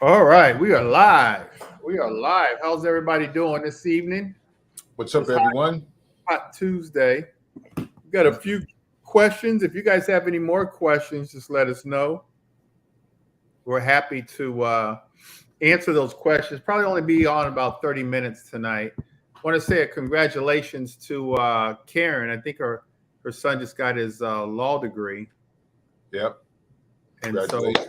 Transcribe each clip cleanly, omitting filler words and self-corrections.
All right, we are live. We are live. How's everybody doing this evening? What's up, This everyone? hot Tuesday. We got a few questions. If you guys have any more questions, just let us know. We're happy to answer those questions. Probably only be on about 30 minutes tonight. I want to say a congratulations to Karen. I think her son just got his law degree, Yep. and so Congratulations.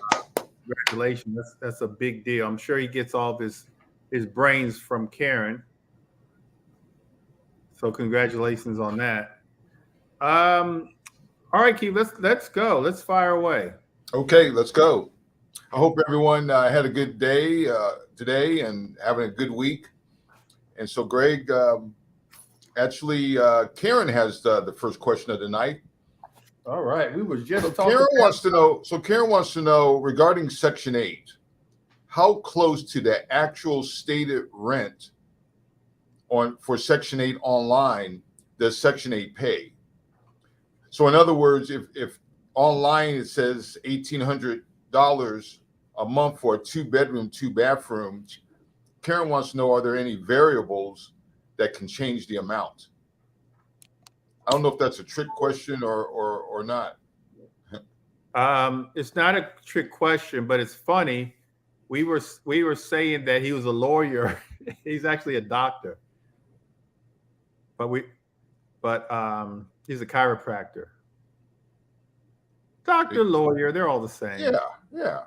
congratulations. That's a big deal. I'm sure he gets all of his brains from Karen. So congratulations on that. All right, Keith, let's go. Let's fire away. Okay, let's go. I hope everyone had a good day today and having a good week. And so, Greg, Karen has the first question of the night. All right, we were So just talking. Karen wants to know. So Karen wants to know regarding Section 8, how close to the actual stated rent on for Section 8 online does Section 8 pay? So in other words, if online it says $1,800 a month for a 2-bedroom, 2-bathroom, Karen wants to know, are there any variables that can change the amount? I don't know if that's a trick question or not. It's not a trick question, but it's funny. We were saying that he was a lawyer. He's actually a doctor, but he's a chiropractor. Doctor, lawyer, they're all the same. Yeah, yeah.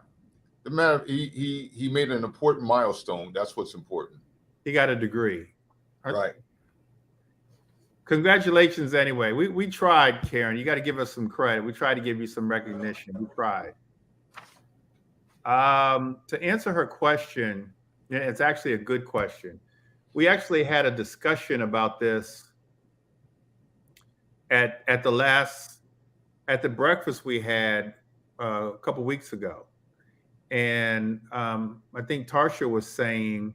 The matter he made an important milestone. That's what's important. He got a degree. Right. Congratulations anyway. We tried, Karen. You got to give us some credit. We tried to give you some recognition. We tried. To answer her question, it's actually a good question. We actually had a discussion about this at the breakfast we had a couple weeks ago, and I think Tarsha was saying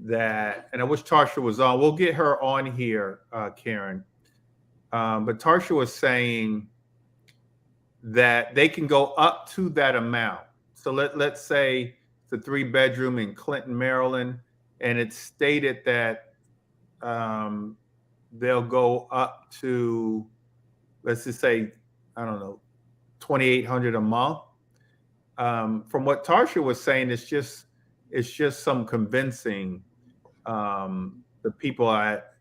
that, and I wish Tarsha was on. We'll get her on here, Karen. But Tarsha was saying that they can go up to that amount. So let's say it's a 3-bedroom in Clinton, Maryland, and it's stated that they'll go up to, let's just say, I don't know, 2,800 a month. From what Tarsha was saying, it's just some convincing the people at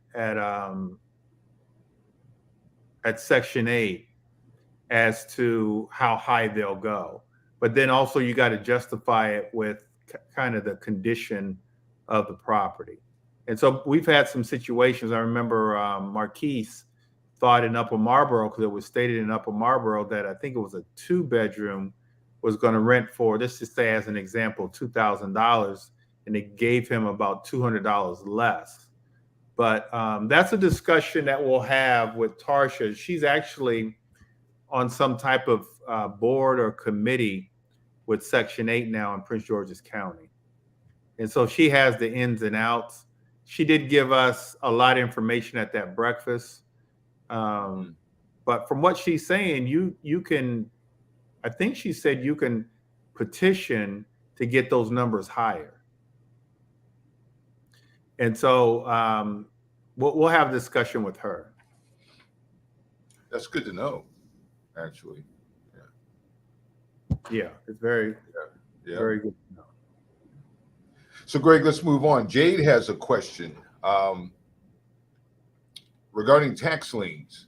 Section 8 as to how high they'll go. But then also you got to justify it with kind of the condition of the property. And so we've had some situations. I remember Marquise thought in Upper Marlboro, because it was stated in Upper Marlboro that I think it was a 2-bedroom was going to rent for, let's just say as an example, $2,000, and it gave him about $200 less. But that's a discussion that we'll have with Tarsha. She's actually on some type of board or committee with Section 8 now in Prince George's County. And so she has the ins and outs. She did give us a lot of information at that breakfast. But from what she's saying, you can, I think she said you can petition to get those numbers higher. And so we'll have a discussion with her. That's good to know, actually. Yeah, it's very, Yeah. very good to know. So, Greg, let's move on. Jade has a question regarding tax liens.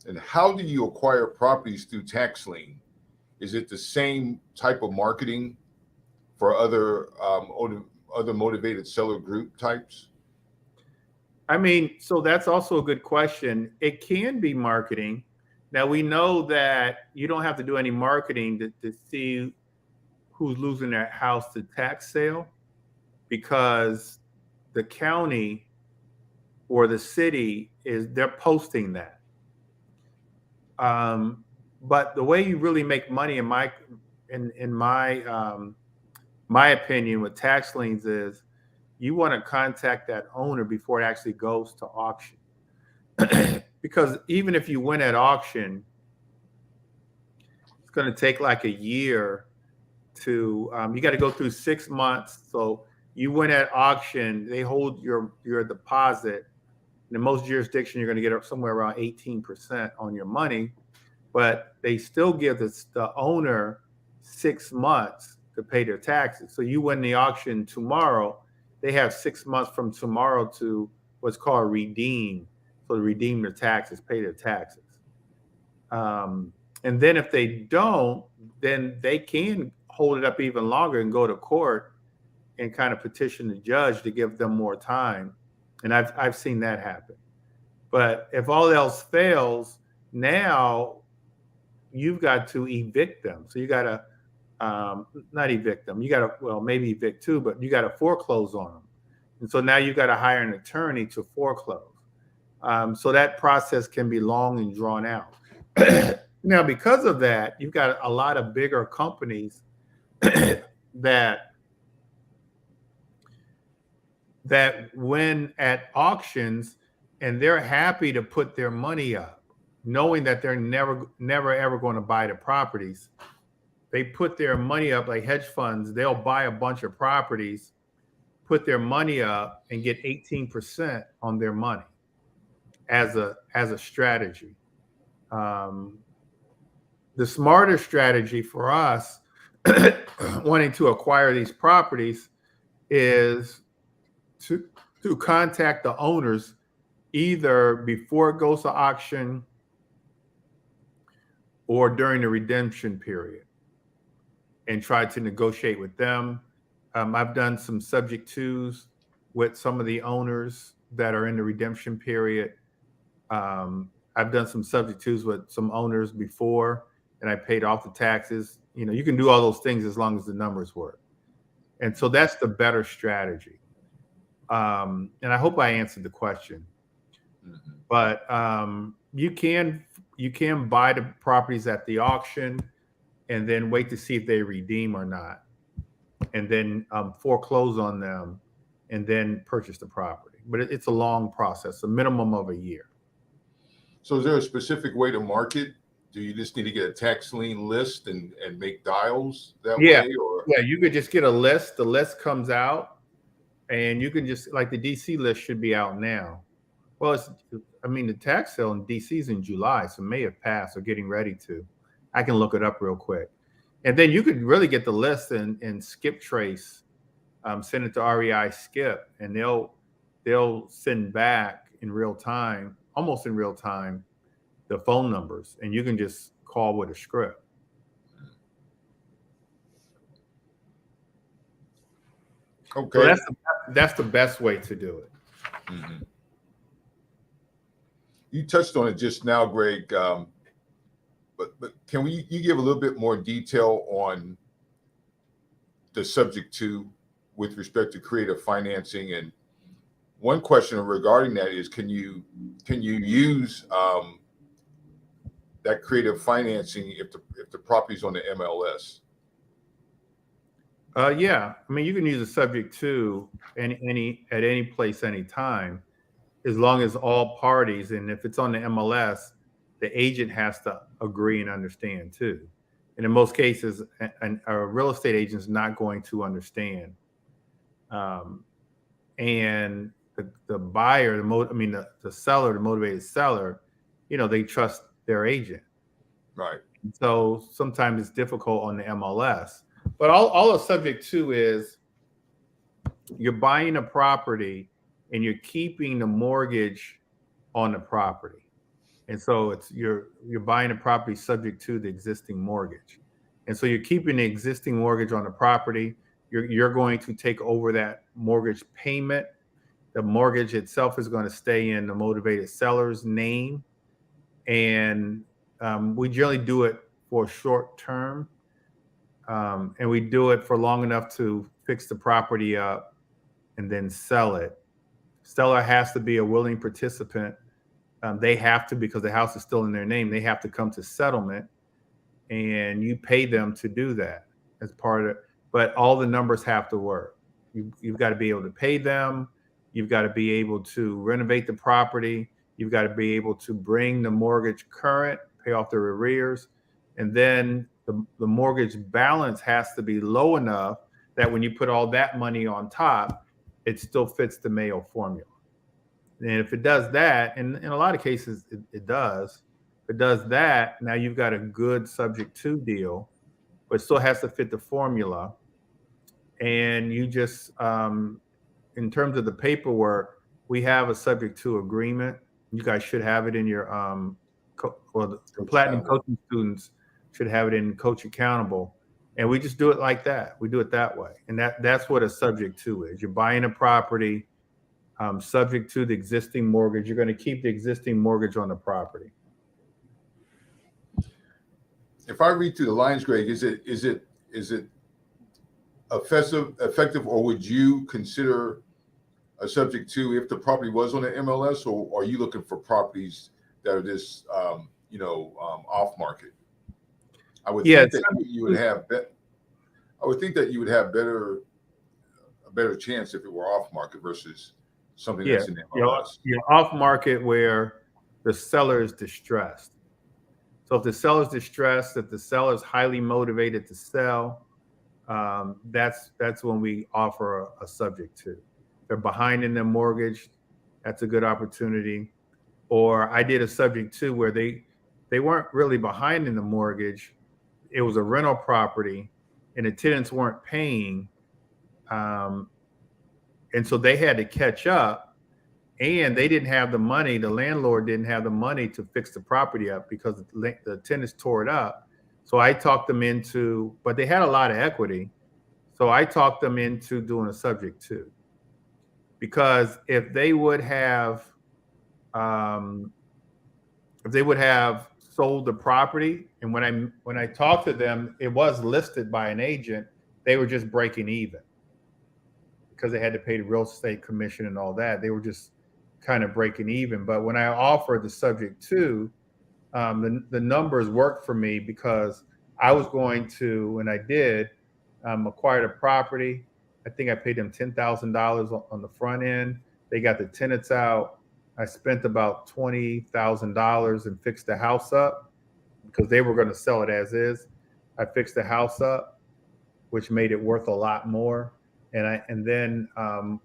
And how do you acquire properties through tax lien? Is it the same type of marketing for other motivated seller group types? I mean, so that's also a good question. It can be marketing. Now, we know that you don't have to do any marketing to see who's losing their house to tax sale, because the county or the city they're posting that. But the way you really make money in my opinion with tax liens is you want to contact that owner before it actually goes to auction. Because even if you win at auction, it's going to take like a year to you got to go through 6 months. So you win at auction, they hold your deposit. In most jurisdictions, you're going to get somewhere around 18% on your money, but they still give the owner 6 months to pay their taxes. So you win the auction tomorrow, they have 6 months from tomorrow to what's called redeem. So to redeem their taxes, pay their taxes. And then if they don't, then they can hold it up even longer and go to court and kind of petition the judge to give them more time. And I've seen that happen. But if all else fails, now you've got to evict them. So you got to not evict them. You got to, well, maybe evict too, but you got to foreclose on them. And so now you've got to hire an attorney to foreclose. So that process can be long and drawn out. Now, because of that, you've got a lot of bigger companies that win at auctions, and they're happy to put their money up, knowing that they're never ever going to buy the properties. They put their money up like hedge funds. They'll buy a bunch of properties, put their money up, and get 18% on their money as a strategy. The smarter strategy for us wanting to acquire these properties is to contact the owners either before it goes to auction or during the redemption period and try to negotiate with them. I've done some subject twos with some of the owners that are in the redemption period. I've done some subject twos with some owners before, and I paid off the taxes. You know, you can do all those things as long as the numbers work. And so that's the better strategy. And I hope I answered the question. Mm-hmm. But you can buy the properties at the auction and then wait to see if they redeem or not, and then foreclose on them and then purchase the property. But it's a long process, a minimum of a year. So is there a specific way to market? Do you just need to get a tax lien list and make dials that way? Or? Yeah, you could just get a list. The list comes out, and you can just, like the DC list should be out now. Well, the tax sale in DC is in July, so may have passed or getting ready to. I can look it up real quick. And then you could really get the list and skip trace, send it to REI Skip, and they'll send back in real time, almost in real time, the phone numbers, and you can just call with a script. Okay. So that's the best way to do it. Mm-hmm. You touched on it just now, Greg, but can you give a little bit more detail on the subject to with respect to creative financing? And one question regarding that is, can you use that creative financing if the property's on the MLS? Yeah, you can use a subject to at any place, anytime, as long as all parties, and if it's on the MLS, the agent has to agree and understand too. And in most cases, a real estate agent is not going to understand. And the buyer, the seller, the motivated seller, they trust their agent. Right. So sometimes it's difficult on the MLS. But all a subject to is you're buying a property and you're keeping the mortgage on the property. And so it's you're buying a property subject to the existing mortgage. And so you're keeping the existing mortgage on the property. You're going to take over that mortgage payment. The mortgage itself is going to stay in the motivated seller's name. And we generally do it for short term. And we do it for long enough to fix the property up and then sell it. Seller has to be a willing participant. They have to, because the house is still in their name, they have to come to settlement, and you pay them to do that as part of it. But all the numbers have to work. You've got to be able to pay them. You've got to be able to renovate the property. You've got to be able to bring the mortgage current, pay off their arrears. And then the mortgage balance has to be low enough that when you put all that money on top, it still fits the Mayo formula. And if it does that, and in a lot of cases it does, if it does that, now you've got a good subject to deal, but it still has to fit the formula. And you just, in terms of the paperwork, we have a subject to agreement. You guys should have it in your, the Platinum Coaching students should have it in Coach Accountable. And we just do it like that. We do it that way. And that's what a subject to is. You're buying a property subject to the existing mortgage. You're going to keep the existing mortgage on the property. If I read through the lines, Greg, is it effective, or would you consider a subject to if the property was on the MLS, or are you looking for properties that are just off market? I would think that you would have I would think that you would have a better chance if it were off market versus something that's in the MLS. You're off market where the seller is distressed. So if the seller is distressed, if the seller is highly motivated to sell, that's when we offer a subject to. They're behind in their mortgage, that's a good opportunity. Or I did a subject to where they weren't really behind in the mortgage. It was a rental property and the tenants weren't paying. And so they had to catch up, and they didn't have the money. The landlord didn't have the money to fix the property up because the tenants tore it up. So I talked them into, but they had a lot of equity. So I talked them into doing a subject to, because if they would have sold the property, and when I talked to them, it was listed by an agent, they were just breaking even because they had to pay the real estate commission and all that. They were just kind of breaking even. But when I offered the subject to, the numbers worked for me because I was going to, and I did, acquired a property. I think I paid them $10,000 on the front end. They got the tenants out. I spent about $20,000 and fixed the house up because they were going to sell it as is. I fixed the house up, which made it worth a lot more. And then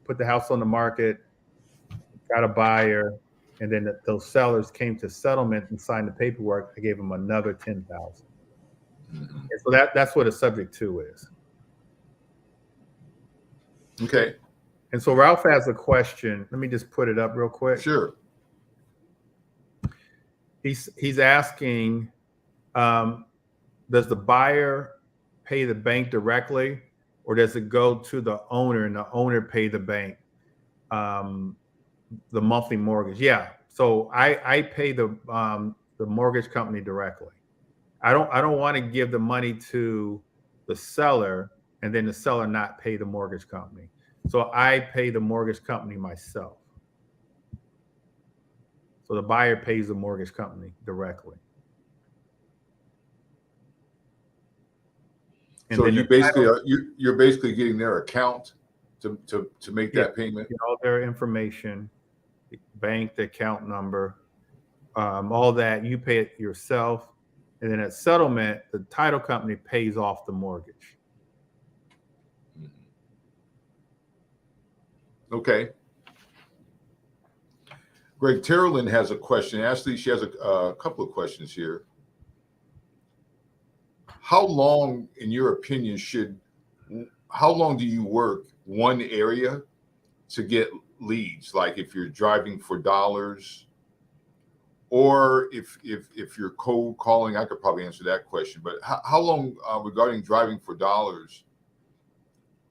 put the house on the market, got a buyer, and then those sellers came to settlement and signed the paperwork. I gave them another $10,000. And so that's what a subject to is. Okay. And so Ralph has a question. Let me just put it up real quick. Sure. He's asking, does the buyer pay the bank directly, or does it go to the owner and the owner pay the bank the monthly mortgage? Yeah. So I pay the mortgage company directly. I don't want to give the money to the seller and then the seller not pay the mortgage company. So I pay the mortgage company myself. So the buyer pays the mortgage company directly. And so you basically you're basically getting their account to make that payment. All their information, the bank, the account number, all that. You pay it yourself, and then at settlement, the title company pays off the mortgage. Okay. Greg, Terrellyn has a question. Ashley, she has a couple of questions here. How long, in your opinion, how long do you work one area to get leads? Like if you're driving for dollars, or if you're cold calling, I could probably answer that question. But how long, regarding driving for dollars,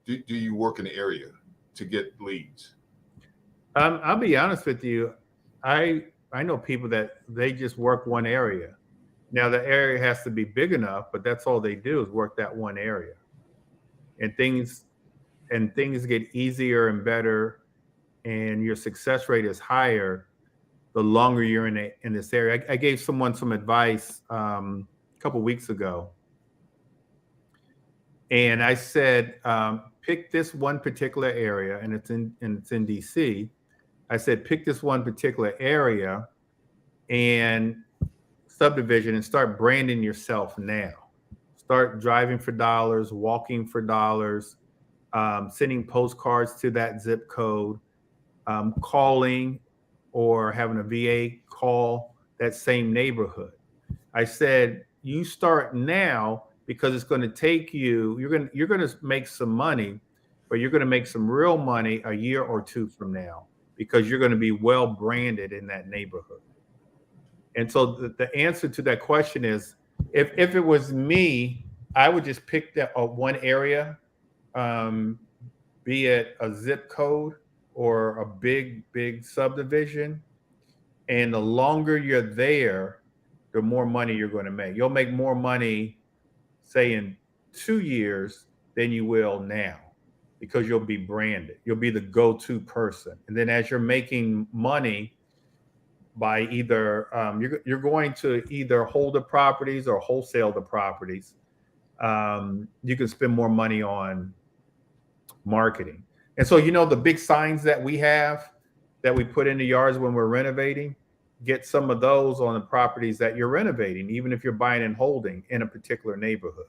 do you work an area to get leads? I'll be honest with you. I know people that they just work one area. Now the area has to be big enough, but that's all they do is work that one area. And things get easier and better, and your success rate is higher the longer you're in this area. I gave someone some advice a couple weeks ago, and I said, pick this one particular area, and it's in DC. I said, pick this one particular area and subdivision and start branding yourself now. start driving for dollars, walking for dollars, sending postcards to that zip code, calling or having a VA call that same neighborhood. I said, you start now because it's going to take you, you're going to make some money, but you're going to make some real money a year or two from now because you're going to be well branded in that neighborhood. And so the answer to that question is, if it was me, I would just pick that one area, be it a zip code or a big subdivision. And the longer you're there, the more money you're going to make. You'll make more money, say, in 2 years than you will now, because you'll be branded. You'll be the go-to person. And then as you're making money by either, you're going to either hold the properties or wholesale the properties, you can spend more money on marketing. And so, the big signs that we have that we put in the yards when we're renovating, get some of those on the properties that you're renovating, even if you're buying and holding in a particular neighborhood.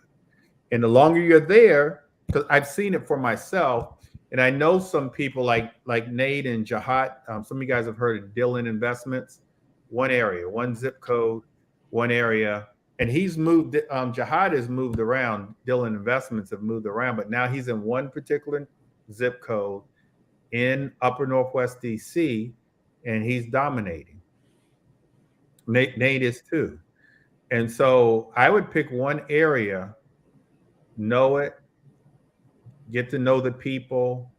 And the longer you're there, because I've seen it for myself, and I know some people like Nate and Jahat, some of you guys have heard of Dillon Investments, one area, one zip code, one area. And he's moved, Jahat has moved around, Dillon Investments have moved around, but now he's in one particular zip code in upper Northwest DC, and he's dominating. Nate is too. And so I would pick one area, know it, get to know the people,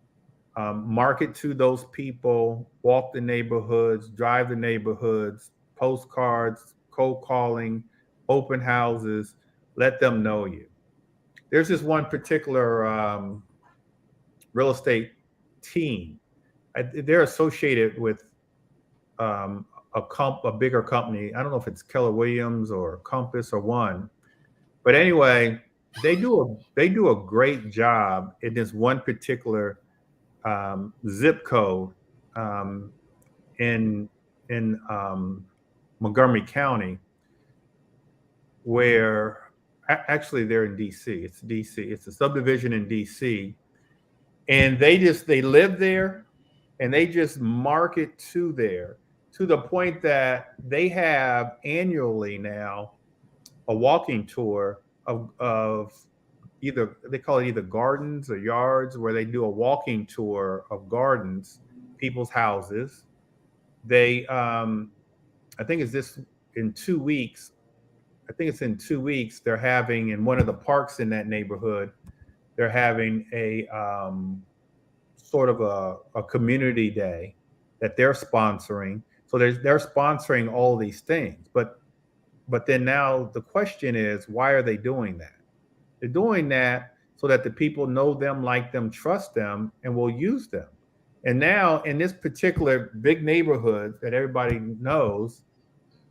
market to those people, walk the neighborhoods, drive the neighborhoods, postcards, cold calling, open houses, let them know you. There's this one particular real estate team. They're associated with a bigger company. I don't know if it's Keller Williams or Compass or one, but anyway, they do a great job in this one particular zip code in Montgomery County, where actually they're in DC. It's DC. It's a subdivision in DC, and they live there, and they just market to there, to the point that they have annually now a walking tour of either, they call it either gardens or yards, where they do a walking tour of gardens, people's houses. They, I think it's this in 2 weeks. I think it's in 2 weeks. They're having, in one of the parks in that neighborhood, they're having a sort of a community day that they're sponsoring. So they're sponsoring all these things. But then now the question is, why are they doing that? They're doing that so that the people know them, like them, trust them, and will use them. And now in this particular big neighborhood that everybody knows,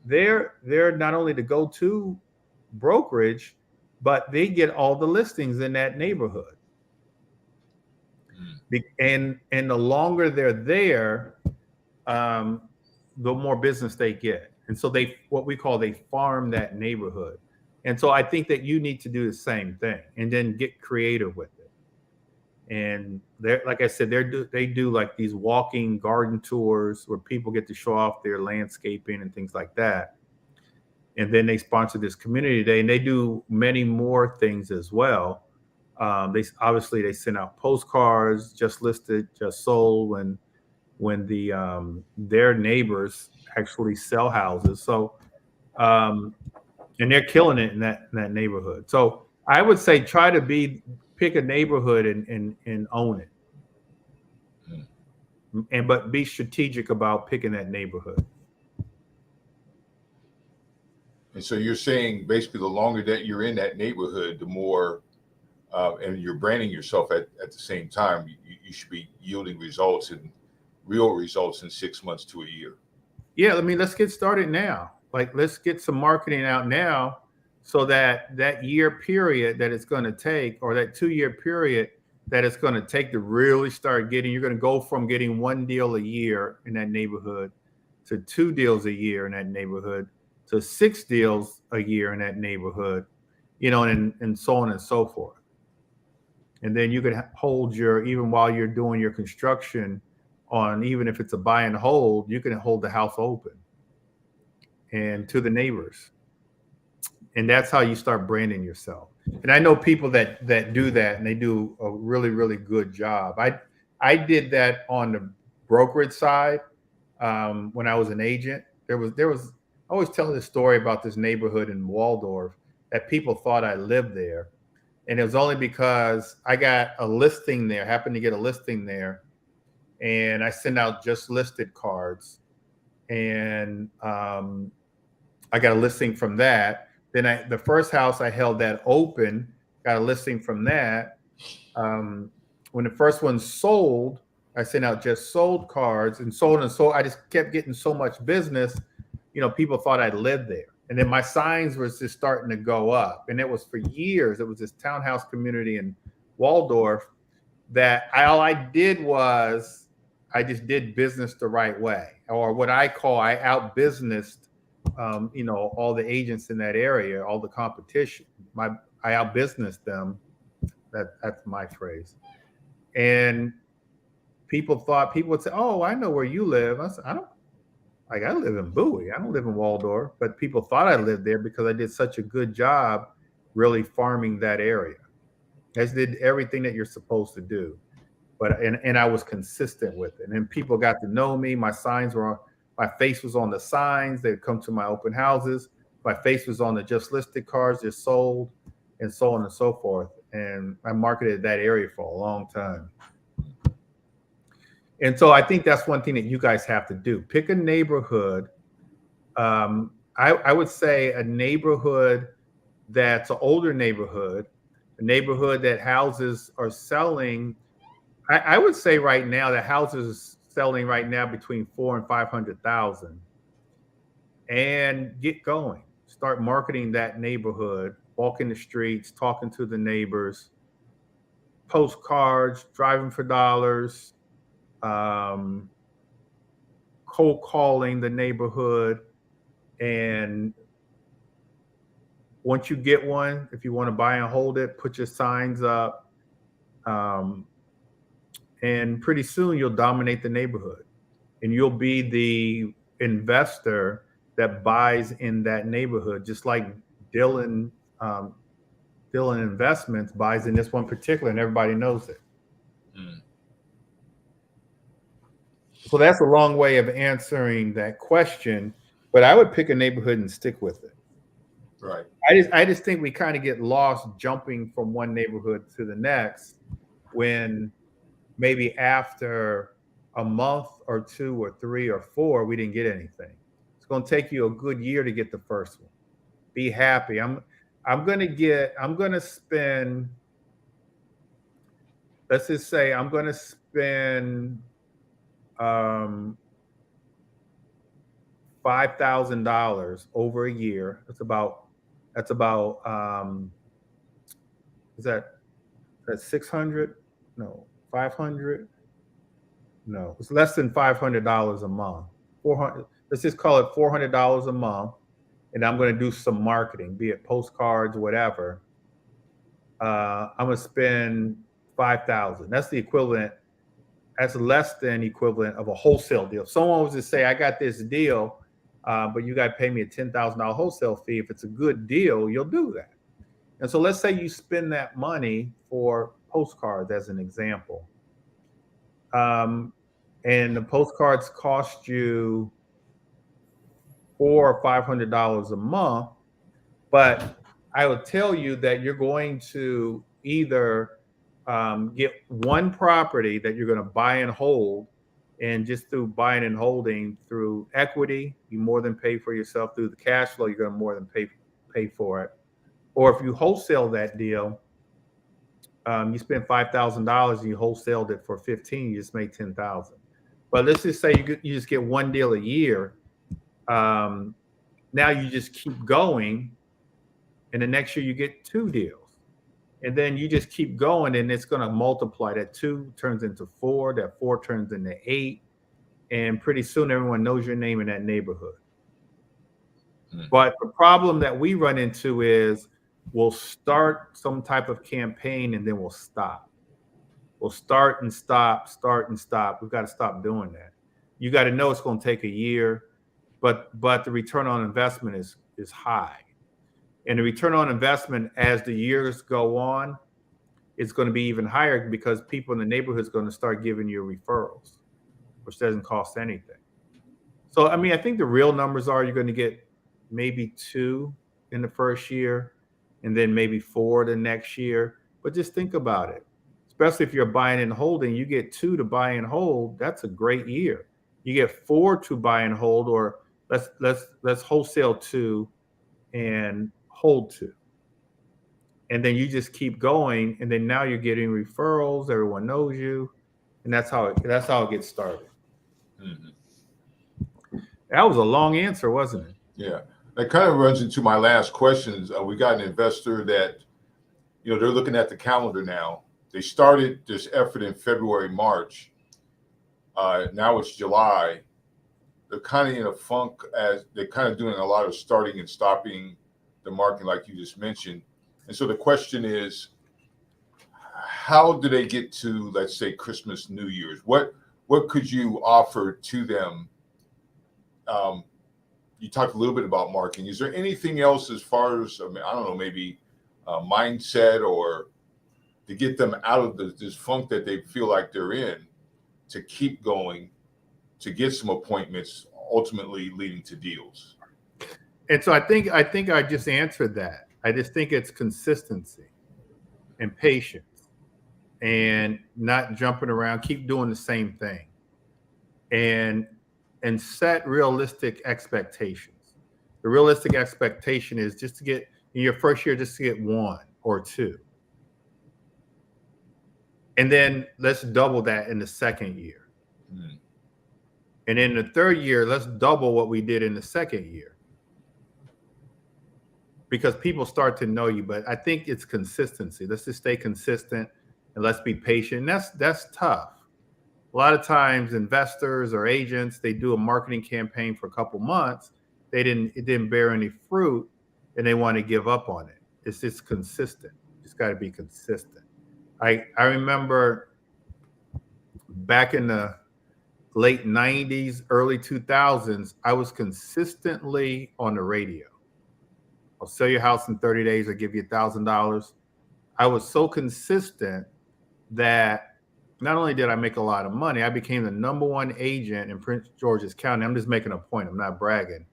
they're not only the go-to brokerage, but they get all the listings in that neighborhood. And the longer they're there, the more business they get. And so they farm that neighborhood. And so I think that you need to do the same thing and then get creative with it. And they're, like I said, they do like these walking garden tours where people get to show off their landscaping and things like that. And then they sponsor this community day, and they do many more things as well. They send out postcards, just listed, just sold, when their neighbors actually sell houses. So, and they're killing it in that neighborhood. So I would say try to pick a neighborhood and own it. But be strategic about picking that neighborhood. And so you're saying basically the longer that you're in that neighborhood, the more, and you're branding yourself at the same time, you should be yielding results and real results in 6 months to a year. Yeah, I mean, let's get started now. Like, let's get some marketing out now, so that year period that it's going to take, or that 2-year period that it's going to take to really start getting, you're going to go from getting 1 deal a year in that neighborhood to 2 deals a year in that neighborhood to 6 deals a year in that neighborhood. and so on and so forth. And then you could hold even while you're doing your construction on, even if it's a buy and hold, you can hold the house open and to the neighbors. And that's how you start branding yourself. And I know people that do that, and they do a really, really good job. I did that on the brokerage side when I was an agent. There was I always tell this story about this neighborhood in Waldorf that people thought I lived there. And it was only because I got a listing there, happened to get a listing there, and I sent out just listed cards. And I got a listing from that. Then the first house I held that open, got a listing from that. When the first one sold, I sent out just sold cards and sold and sold. I just kept getting so much business, people thought I lived there. And then my signs was just starting to go up. And it was for years. It was this townhouse community in Waldorf that all I did was I just did business the right way, or what I call I out-businessed, all the agents in that area, all the competition. I out-businessed them. That's my phrase. And people would say, "Oh, I know where you live." I said, I live in Bowie. I don't live in Waldorf, but people thought I lived there because I did such a good job really farming that area. I did everything that you're supposed to do, and I was consistent with it. And then people got to know me. My face was on the signs. They'd come to my open houses. My face was on the just listed cars, just sold, and so on and so forth. And I marketed that area for a long time. And so I think that's one thing that you guys have to do. Pick a neighborhood. I would say a neighborhood that's an older neighborhood, a neighborhood that houses are selling. I would say right now that houses are selling right now between 400,000 and 500,000. And get going. Start marketing that neighborhood. Walking the streets, talking to the neighbors, postcards, driving for dollars. Cold calling the neighborhood. And once you get one, if you want to buy and hold it, put your signs up. And pretty soon you'll dominate the neighborhood, and you'll be the investor that buys in that neighborhood, just like Dylan Investments buys in this one particular, and everybody knows it. So that's a long way of answering that question, but I would pick a neighborhood and stick with it. Right. I just think we kind of get lost jumping from one neighborhood to the next when maybe after a month or 2 or 3 or 4, we didn't get anything. It's going to take you a good year to get the first one. Be happy. I'm going to spend, let's just say I'm going to spend $5,000 over a year. That's about is that 600? No, 500? No, it's less than $500 a month. 400. Let's just call it $400 a month. And I'm going to do some marketing, be it postcards, whatever. I'm going to spend $5,000. That's the equivalent. That's less than equivalent of a wholesale deal. If someone was to say, I got this deal, but you got to pay me a $10,000 wholesale fee. If it's a good deal, you'll do that. And so let's say you spend that money for postcards as an example. And the postcards cost you $400 or $500 a month, but I would tell you that you're going to either get one property that you're going to buy and hold, and just through buying and holding through equity, you more than pay for yourself. Through the cash flow, you're going to more than pay for it. Or if you wholesale that deal, you spend $5,000 and you wholesaled it for 15, you just made 10,000. But let's just say you just get one deal a year. Now you just keep going, and the next year you get 2 deals. And then you just keep going, and it's going to multiply. That 2 turns into 4, that 4 turns into 8. And pretty soon everyone knows your name in that neighborhood. But the problem that we run into is we'll start some type of campaign and then we'll stop. We'll start and stop, start and stop. We've got to stop doing that. You got to know it's going to take a year, but the return on investment is high. And the return on investment as the years go on, it's going to be even higher because people in the neighborhood is going to start giving you referrals, which doesn't cost anything. So, I mean, I think the real numbers are you're going to get maybe 2 in the first year and then maybe 4 the next year. But just think about it. Especially if you're buying and holding, you get 2 to buy and hold. That's a great year. You get 4 to buy and hold, or let's wholesale 2 and hold 2. And then you just keep going, and then now you're getting referrals. Everyone knows you, and that's how it gets started. Mm-hmm. That was a long answer, wasn't it? Yeah, that kind of runs into my last questions. We got an investor that, they're looking at the calendar now. They started this effort in February, March. Now it's July. They're kind of in a funk as they're kind of doing a lot of starting and stopping the market, like you just mentioned. And so the question is, how do they get to, let's say, Christmas, New Year's? What could you offer to them? You talked a little bit about marketing. Is there anything else as far as, I don't know, maybe mindset or to get them out of this funk that they feel like they're in, to keep going, to get some appointments, ultimately leading to deals? And so I think I just answered that. I just think it's consistency and patience and not jumping around, keep doing the same thing, and set realistic expectations. The realistic expectation is just to get in your first year, just to get 1 or 2. And then let's double that in the second year. Mm. And in the third year, let's double what we did in the second year. Because people start to know you, but I think it's consistency. Let's just stay consistent and let's be patient. And that's tough. A lot of times investors or agents, they do a marketing campaign for a couple months. It didn't bear any fruit and they want to give up on it. It's just consistent. It's got to be consistent. I remember back in the late 90s, early 2000s, I was consistently on the radio. I'll sell your house in 30 days. I'll give you $1,000. I was so consistent that not only did I make a lot of money, I became the #1 agent in Prince George's County. I'm just making a point. I'm not bragging.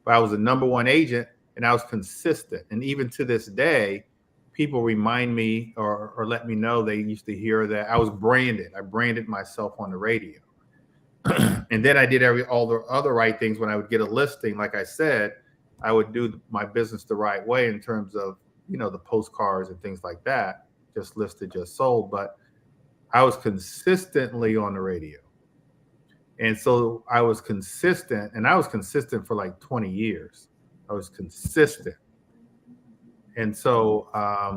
But I was the #1 agent, and I was consistent. And even to this day, people remind me or let me know they used to hear that I was branded. I branded myself on the radio. And then I did all the other right things. When I would get a listing, like I said, I would do my business the right way in terms of, the postcards and things like that. Just listed, just sold. But I was consistently on the radio. And so I was consistent, and I was consistent for like 20 years. I was consistent. And so, I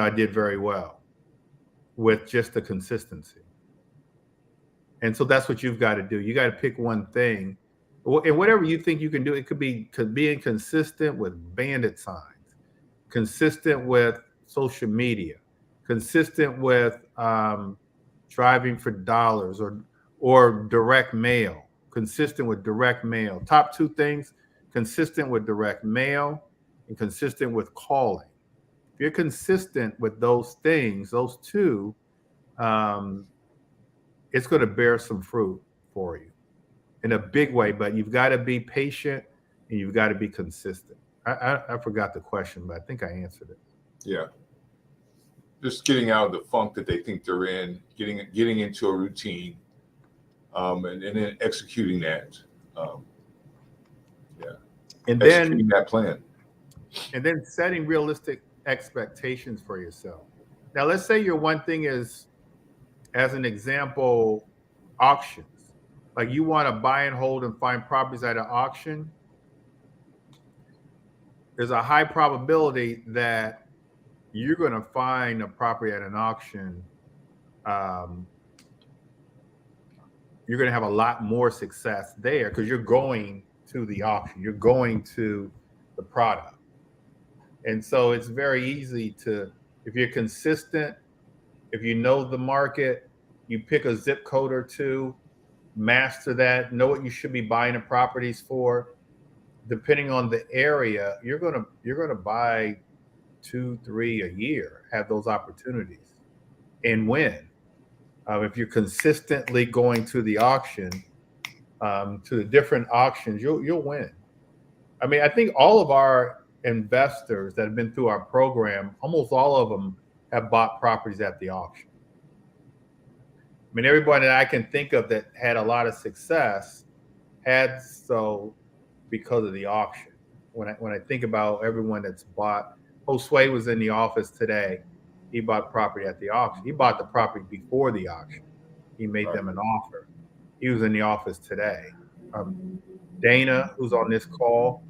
did very well with just the consistency. And so that's what you've got to do. You got to pick one thing. And whatever you think you can do, it could be being consistent with bandit signs, consistent with social media, consistent with driving for dollars or direct mail, consistent with direct mail. Top 2 things, consistent with direct mail and consistent with calling. If you're consistent with those things, those 2, it's going to bear some fruit for you in a big way, but you've got to be patient and you've got to be consistent. I forgot the question, but I think I answered it. Yeah. Just getting out of the funk that they think they're in, getting into a routine, and then executing that. And executing that plan. And then setting realistic expectations for yourself. Now, let's say your one thing is, as an example, auctions. Like you want to buy and hold and find properties at an auction. There's a high probability that you're going to find a property at an auction. You're going to have a lot more success there because you're going to the auction. You're going to the product. And so it's very easy to, if you're consistent, if you know the market, you pick a zip code or two, master that, know what you should be buying the properties for. Depending on the area, you're gonna buy 2, 3 a year, have those opportunities and win. If you're consistently going to the auction, to the different auctions, you'll win. I mean, I think all of our investors that have been through our program, almost all of them have bought properties at the auction. I mean, everybody that I can think of that had a lot of success had so because of the auction. When I think about everyone that's bought, Josue was in the office today. He bought property at the auction. He bought the property before the auction. He made them an offer. He was in the office today. Dana, who's on this call,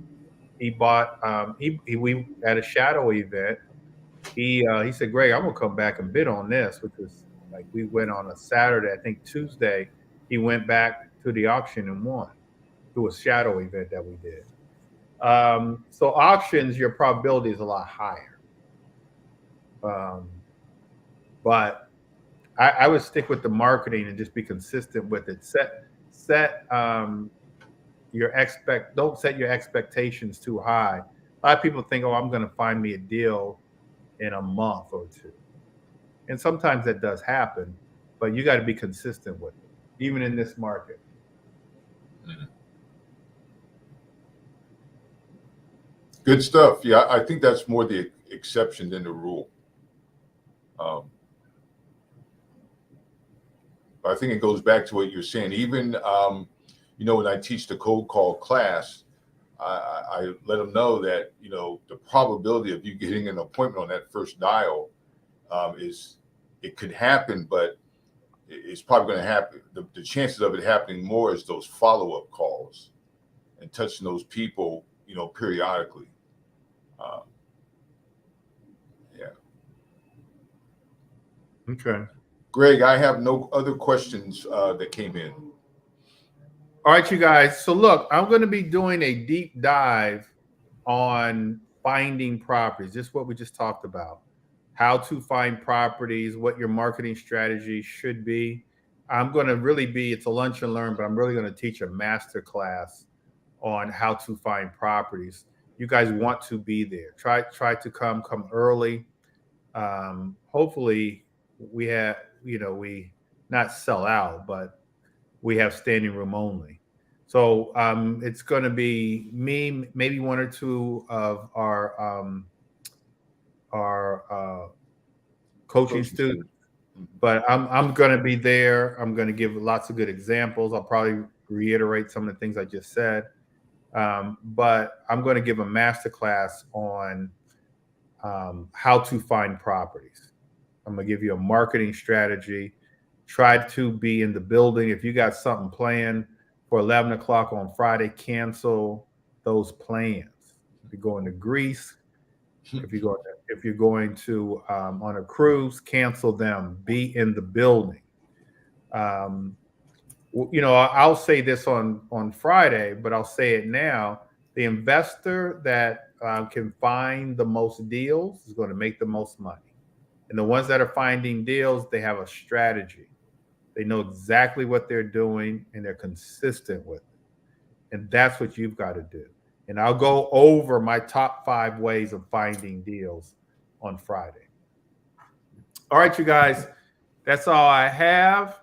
he bought. We at a shadow event. He said, "Greg, I'm gonna come back and bid on this," which was like we went on a Saturday. I think Tuesday he went back to the auction and won through a shadow event that we did. So auctions, your probability is a lot higher. But I would stick with the marketing and just be consistent with it. Don't set your expectations too high. A lot of people think, oh, I'm going to find me a deal in a month or two. And sometimes that does happen, but you got to be consistent with it, even in this market. Good stuff. Yeah, I think that's more the exception than the rule. I think it goes back to what you're saying. Even, when I teach the cold call class, I let them know that, the probability of you getting an appointment on that first dial it could happen, but it's probably going to happen. The chances of it happening more is those follow-up calls and touching those people, periodically. Yeah. Okay. Greg, I have no other questions that came in. All right, you guys. So look, I'm going to be doing a deep dive on finding properties, just what we just talked about, how to find properties, what your marketing strategy should be. I'm going to it's a lunch and learn, but I'm really going to teach a master class on how to find properties. You guys want to be there. Try to come early. Hopefully we have, we not sell out, but we have standing room only. So it's going to be me, maybe one or two of our coaching students, but I'm going to be there. I'm going to give lots of good examples. I'll probably reiterate some of the things I just said, but I'm going to give a master class on how to find properties. I'm going to give you a marketing strategy. Try to be in the building. If you got something planned for 11 o'clock on Friday, cancel those plans. If you're going to Greece, if you're going to on a cruise, cancel them. Be in the building. I'll say this on Friday, but I'll say it now. The investor that can find the most deals is going to make the most money. And the ones that are finding deals, they have a strategy. They know exactly what they're doing and they're consistent with it. And that's what you've got to do. And I'll go over my top 5 ways of finding deals on Friday. All right, you guys, that's all I have.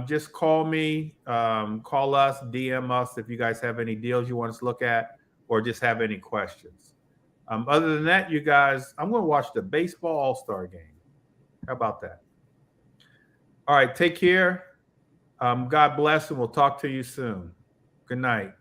Just call me, call us, DM us if you guys have any deals you want us to look at or just have any questions. Other than that, you guys, I'm going to watch the baseball all-star game. How about that? All right, take care. God bless, and we'll talk to you soon. Good night.